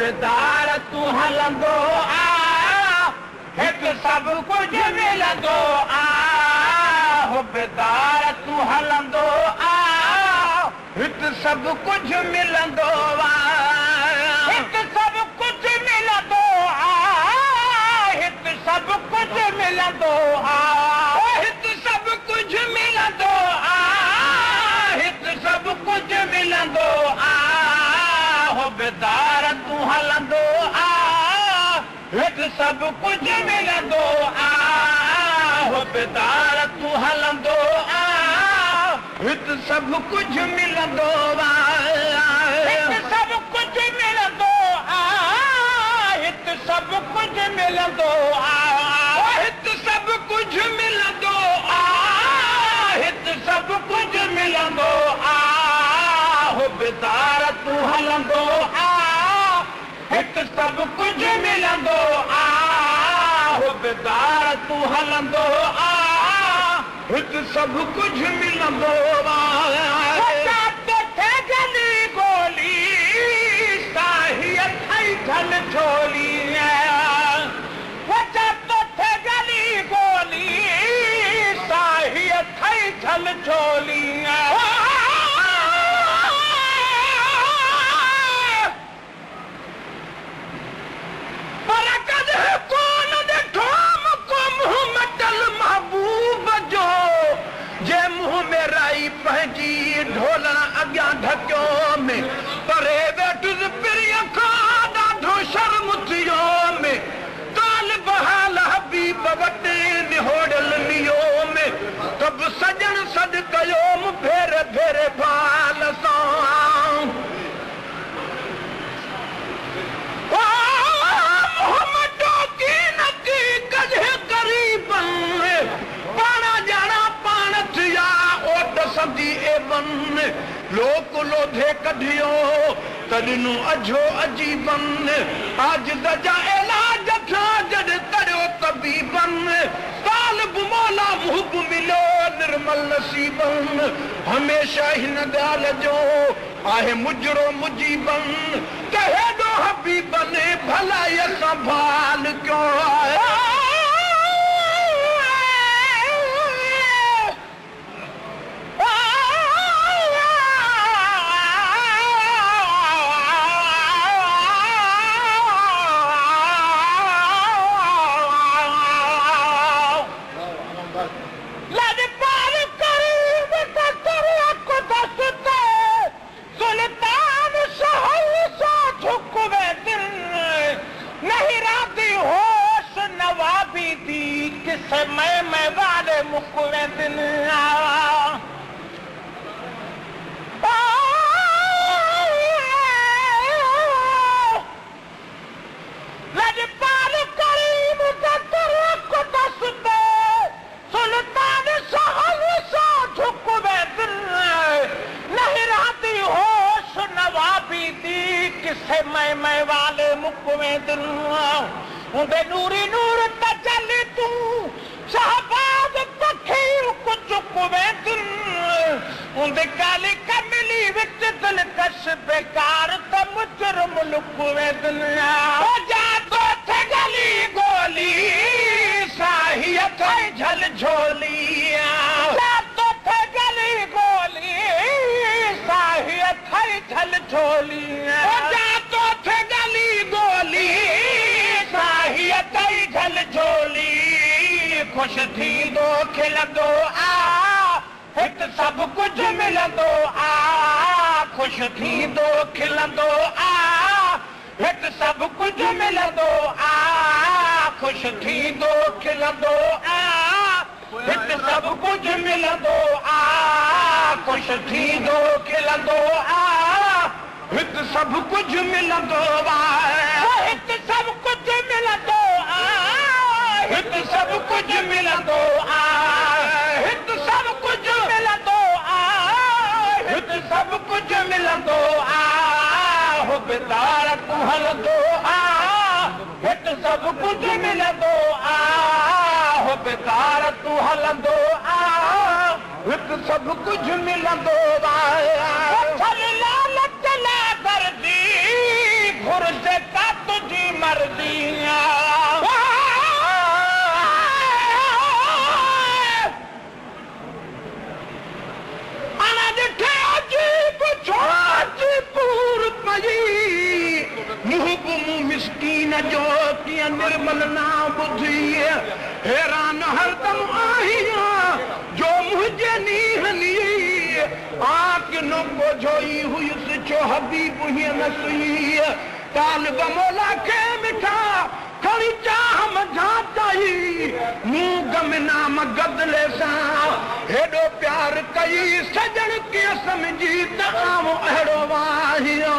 बेदार तूं हलंदो आ हिकु सभु कुझु मिलंदो आ हो बेदार तूं हलंदो आ हिकु सभु कुझु मिलंदो आ हिकु सभु कुझु मिलंदो आ हिकु सभु कुझु मिलंदो आ हिकु सभु कुझु मिलंदो आ हिकु सभु कुझु मिलंदो आ हो बेदार तूं हलंदो आ हिकु सभु कुझु मिलंदो आ हो बेदार तूं हलंदो आ हिकु सभु कुझु मिलंदो आ हिकु सभु कुझु मिलंदो आ हिकु सभु कुझु मिलंदो आ हिकु सभु कुझु मिलंदो आ हिकु सभु कुझु मिलंदो आ हो बेदार तूं हलंदो आ हिकु सभु कुझु मिलंदो आ हो बेदार तूं हलंदो आ हिकु सभु कुझु मिलंदो गली गोली साही अथई झल झोली गली गोली साही अथई झल झोली पर कॾहिं कोन ॾिठो मुको मुंहुं मटल महबूब जो जे मुंहुं में राई पंहिंजी ढोलण अॻियां ढकियो में परे वेठुसि पिरीअ खां ॾाढो शर्म थियो में ताल बहाल हबीब वटि निहोड़ियल नियो में तब सजण सॾ कयो भेरे भेरे बाल सां लोक लोधे कढियो तॾहिं अझो अजीबन आज दजा इलाज था जॾ तरियो तबीबन तालिब मौला मुहब मिलो निर्मल नसीबन हमेशह हिन ॻाल्हि जो आहे मुजरो मुजीबन त हेॾो हबीबन भलाई संभाल कयो आहे मैं वाले मुकुले दिन लजपाल करीम सुल्तान सहल सा झुकवे दिल नहीं रहती होश नवाबी दी किसे मैं वाले मुकुले दिन उनके नूरी नूर तजली तू शहबाज तखीर कुछ कुवे दिन उनके काली कमली विच दिलकश बेकार त मुजरम लुकवे दिन ओ जा तो थे गली गोली साही अथई झल झोली जा तो थे गली गोली साही अथई झल झोली ओ जा तो थे गली गोली साही अथई झल झोली खुश थींदो खिलंदो आ हिकु सभु कुझु मिलंदो आ खुश थींदो खिलंदो आ हिकु सभु कुझु मिलंदो आ खुश थींदो खिलंदो आ हिकु सभु कुझु मिलंदो आ खुश थींदो खिलंदो आ हिकु सभु कुझु मिलंदो आ हिकु सभु कुझु मिलंदो आ हिकु सभु कुझु मिलंदो आ हिकु सभु कुझु मिलंदो आ हिकु सभु कुझु मिलंदो आ हो बेदार तूं हलंदो आ हिकु सभु कुझु मिलंदो आ हो बेदार तूं हलंदो आ हिकु सभु कुझु मिलंदो आ लालच ला दर्दी घुर्ज मुंह मिसकीन जो कीअं निर्मल ना ॿुधी हैरान हरदम आहियां जो मुंहिंजे नीह नी आक न ॿुधोई हुयुसि छो हबीब हीअं न सुई तालिब मौला खे मिठा खणी चाह मझा चाही मूं गमनाम गदले सां हेॾो प्यार कई सजण कीअं सम्झी त आऊं अहिड़ो वाहियो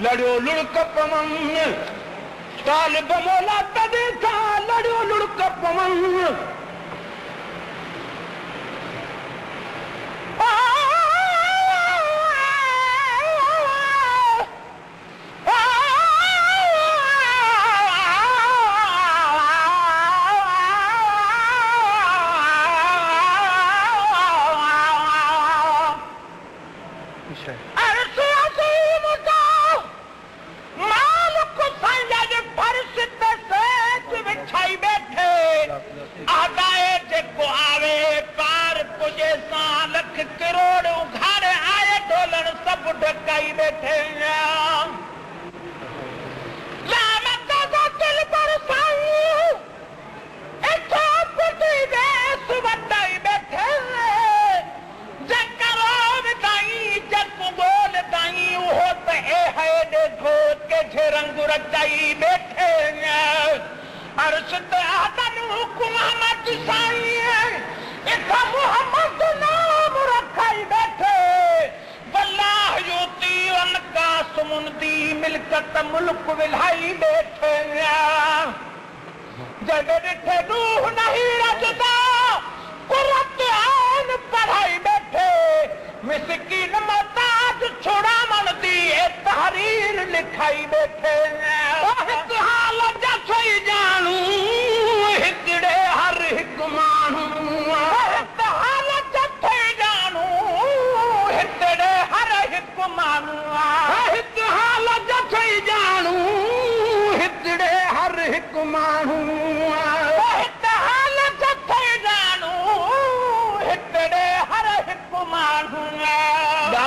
लड़ियो लुड़क पवन तालिब मौला तॾहिं था लड़ियो लुड़क पवन माण्हू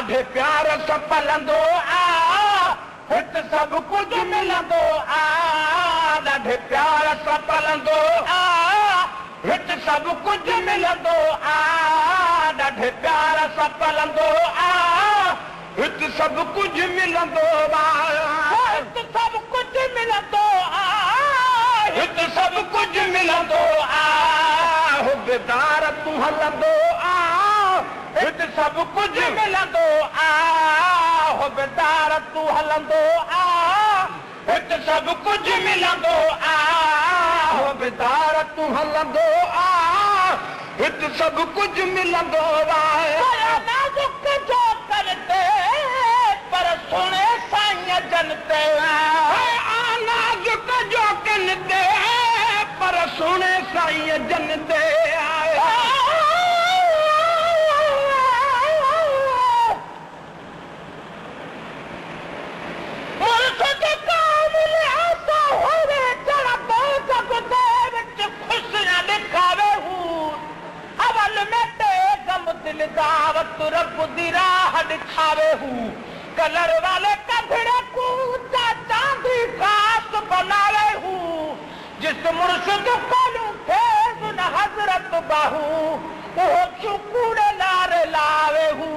ॾाढे प्यार सां पलंदो आ हिते सभु कुझु मिलंदो आ ॾाढे प्यार सां पलंदो आ हिते सभु कुझु मिलंदो आ ॾाढे प्यार सां पलंदो आ हिते सभु कुझु मिलंदो आ हिते सभु कुझु मिलंदो आ हिते सभु कुझु मिलंदो आ बेदार तूं हलंदो आ हिते सभु कुझु मिलंदो आ बेदार तूं हलंदो आ हिते सभु कुझु मिलंदो आ बेदार तूं हलंदो आ हिते सभु कुझु मिलंदो नाज़ुक जो करते पर सुणे साईं जन ते नाज़ुक जो कनते पर सुणे साईं जन ते दावत रब दी राह दिखावे हूँ कलर वाले कपड़े को चांदी खास बनावे हूँ जिस मुर्शिद को फेज न हजरत बाहू वो चुकुड़ लारे लावे हूँ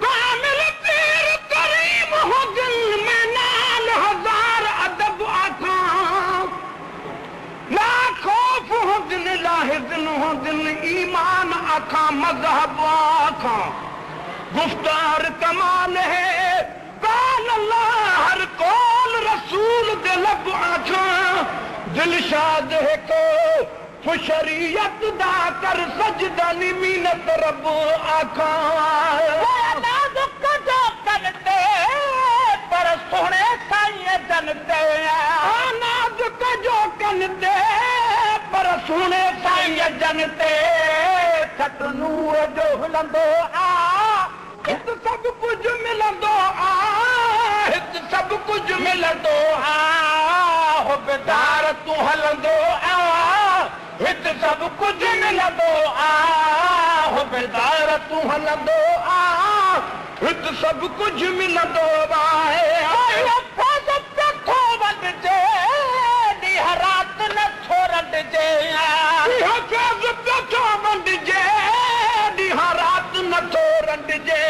कामिल पीर करीम हो दिल में नाल हजार अदब आता दिल लाहे दिल हो दिल ईमान आखा मजहब आखा गुफ्तार कमाल है काल अल्लाह हर कौल रसूल दे लब आखा दिल शाद है को शरीयत दा कर सजदा निमीनत रब आखा नाज़ुक जो करते पर सोने साईं जनते नाज़ुक जो करते पर सुणे साईं जन ते सत नूर जो हलंदो आ हिते सभु कुझु मिलंदो आ हिते सभु कुझु मिलंदो आ हो बेदार तूं हलंदो आ हिते सभु कुझु मिलंदो आ हो बेदार तूं हलंदो आ हिते सभु कुझु मिलंदो आहे रात न छोड़ण जे रात न छोड़ण जे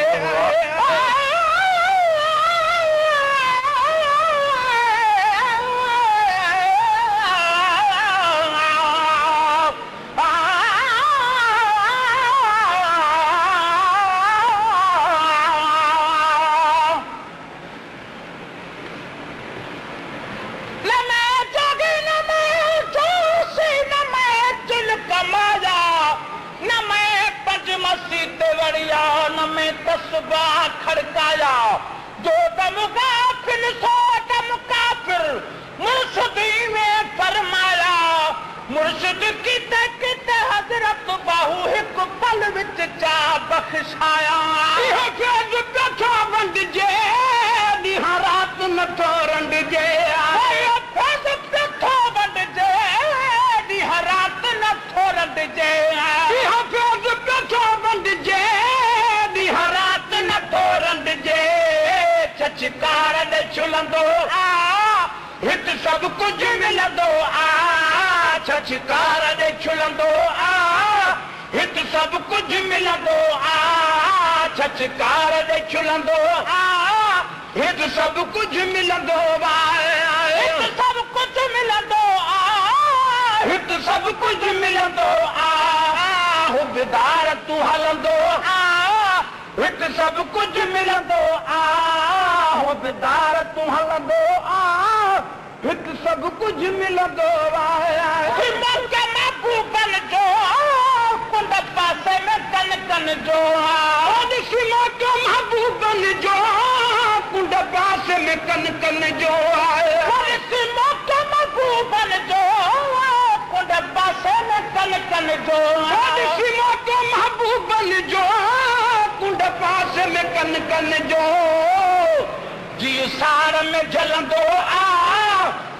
तस्बा खड़काया जो दम गाफिल सो दम काफिर मुर्शिदी में फरमाया मुर्शिद किते किते हजरत बाहू हिक पल विच चा बख्शाया इहो फैज़ कथा वंडजे ॾींहं रात नथो रंडजे इहो फैज़ कथा वंडजे ॾींहं रात नथो रंडजे इहो फैज़ कथा वंडजे छछकार ॾे छुलंदो आ हिते सभु कुझु मिलंदो आ छछकार ॾे छुलंदो आ हिते सभु कुझु मिलंदो आ छछकार ॾे छुलंदो आ हिते सभु कुझु मिलंदो आ हिते सभु कुझु मिलंदो आ हिते सभु कुझु मिलंदो आ हो बेदार तूं हलंदो आ हिते सभु कुझु मिलंदो आ हो बेदार तूं हलंदो आ हिते सभु कुझु मिलंदो आहे महबूबन जो कुंड पासे में कन कन जो महबूबन जो कुंड पासे में कन कन जो महबूबन जो कुंड पासे में कन कन जो महबूबन जो कुंड पासे में कन कन जो जी सार में जलंदो आ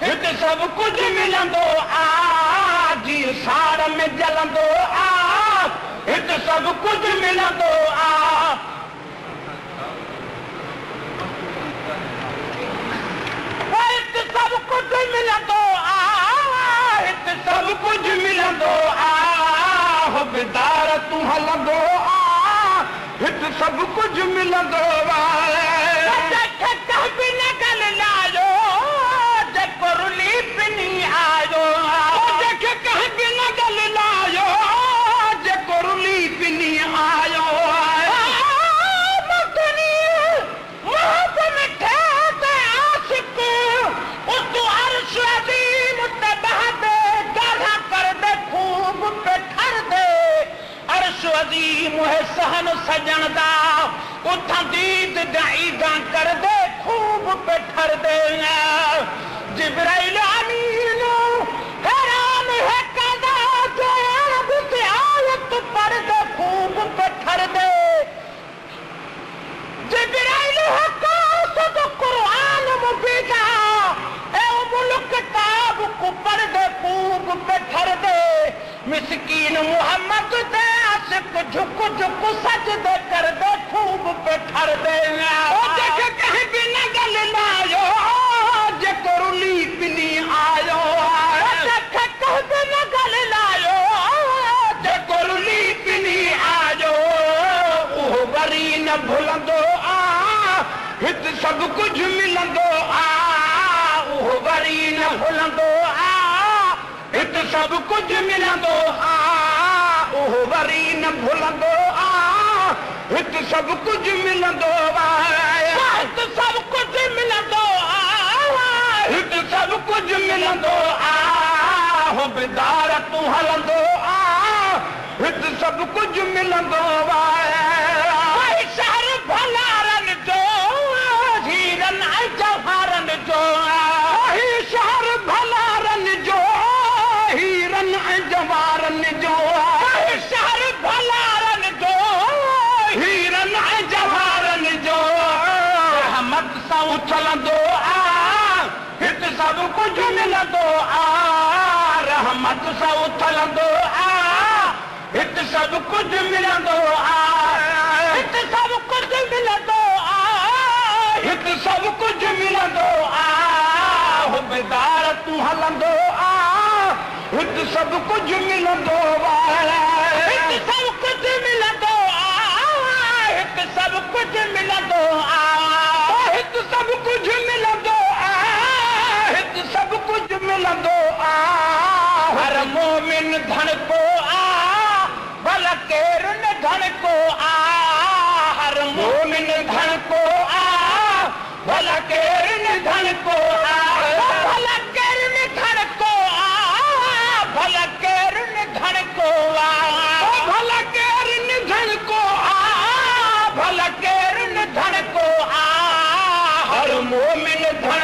हिते सभु कुझु मिलंदो आ जी साड़ में जलंदो आ हिते सभु कुझु मिलंदो आ हिते सभु कुझु मिलंदो आ हिते सभु कुझु मिलंदो आ हो बेदार तूं हलंदो आ हिते सभु कुझु मिलंदो आ बि न गल लायो जेको रुली पिनी आयो जेके कंहिं बि न गल लायो जेको रुली पिनी आयो सहन सजन दा उठां दीद ईदा कर दे खूब पे ठर दे जिब्राइल अमीन हैरान है कदा जो आयत पढ़ दे खूब पे ठर दे जिब्राइल है कासद कुरान मुबीना ए मुल्क किताब को पढ़ दे खूब पे ठर दे मिस्कीन मोहम्मद दे झुक झुक सजदे कर दे खूब पे ठर दे जेके कहीं भी न गल लायो जेको रुली पिनी आयो जेके कहीं भी न गल लायो जेको रुली पिनी आयो उहो वरी न भुलंदो आ हिते सभु कुझु मिलंदो आ उहो वरी न भुलंदो आ हिते सभु कुझु मिलंदो आ उहो वरी न भुलंदो आ हिते सभु कुझु मिलंदो आ हिते सभु कुझु मिलंदो आ हिते सभु कुझु मिलंदो आ हो बेदार तूं हलंदो आ हिते सभु कुझु मिलंदो आ शहर भलारनि जो हीरनि ऐं जवाहरनि जो शहर भलारनि जो हीरनि ऐं जवाहरनि जो शहर भलारनि जो हीरनि ऐं जवाहरनि जो रहमत सां उछलंदो आ हिते सभु कुझु मिलंदो आ रहमत सां उछलंदो आ हिते सभु कुझु मिलंदो आ हिते सभु कुझु मिलंदो आ हिते सभु कुझु मिलंदो आ हो बेदार तूं हलंदो आ हिते सभु कुझु मिलंदो आ हिते सभु कुझु मिलंदो आ हिते सभु कुझु मिलंदो आ हिते सभु कुझु मिलंदो आ हिते सभु कुझु मिलंदो आ हर मोमिन धन को आ भला केरु न धन को आ हर मोमिन धन को आ भला केरु न धन को आ भला केरु न धन को आ भला केरु न धन को आ भला केरु न धन को आ भला केरु न धन को आ हर मोमिन धन